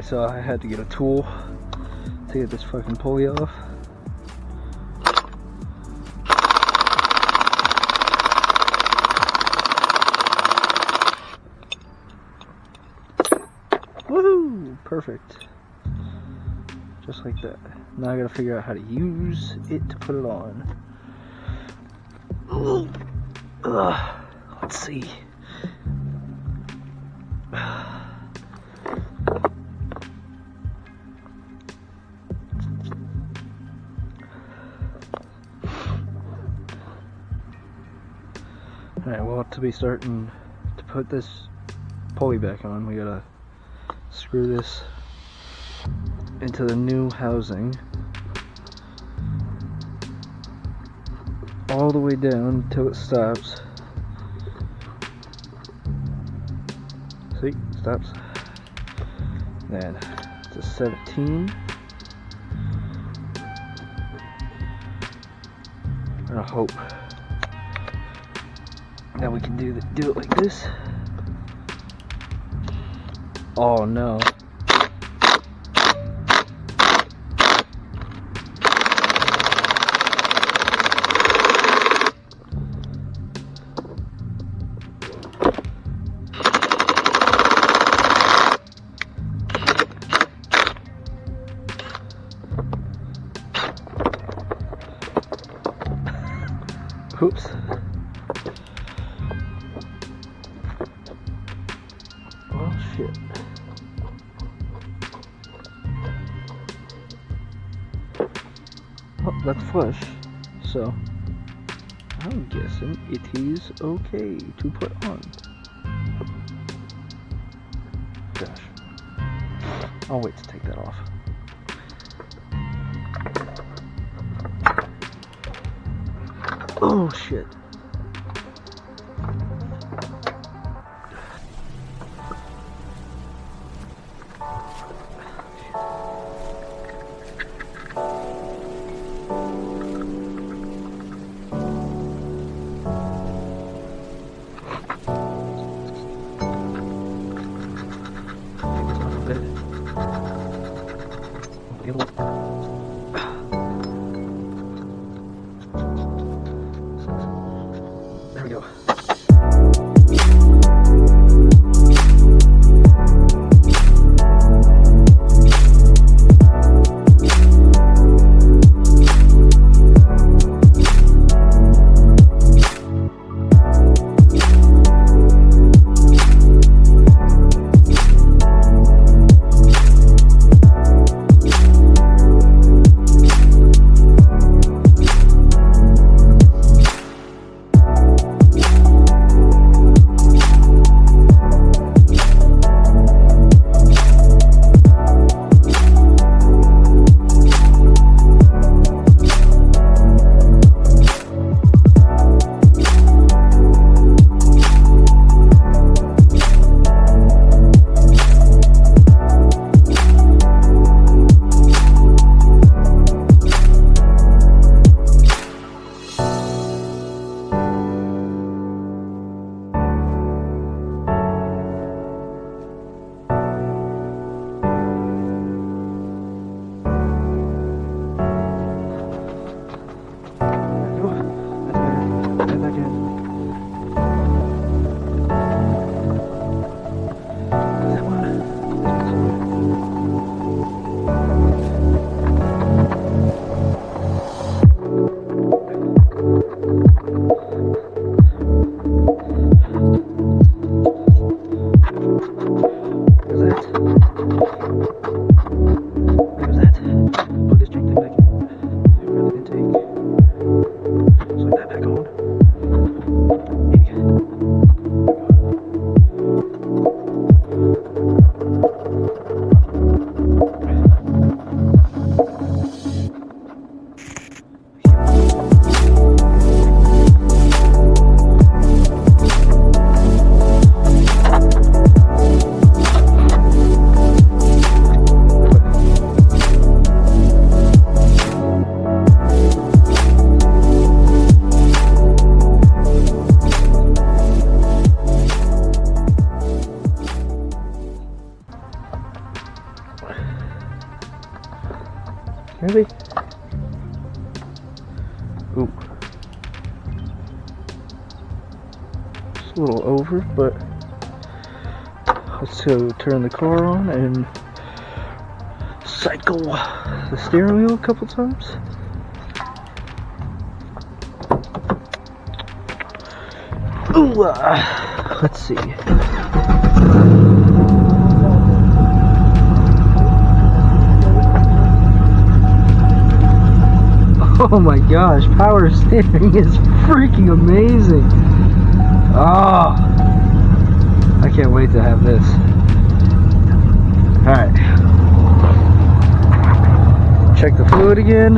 so I had to get a tool to get this fucking pulley off. Woohoo! Perfect. Just like that. Now I gotta figure out how to use it to put it on. Let's see. Alright, well, to be starting to put this pulley back on, we gotta screw this into the new housing all the way down until it stops. See, stops. Then it's a 17. I hope that we can do it like this. Oh no. Oops. Oh shit. Oh, that's flush, so I'm guessing it is okay to put on. Gosh. I'll wait to take that off. Oh shit. Ooh. It's a little over, but let's go turn the car on and cycle the steering wheel a couple times. Ooh, let's see. Oh my gosh, power steering is freaking amazing. Oh, I can't wait to have this. Alright. Check the fluid again.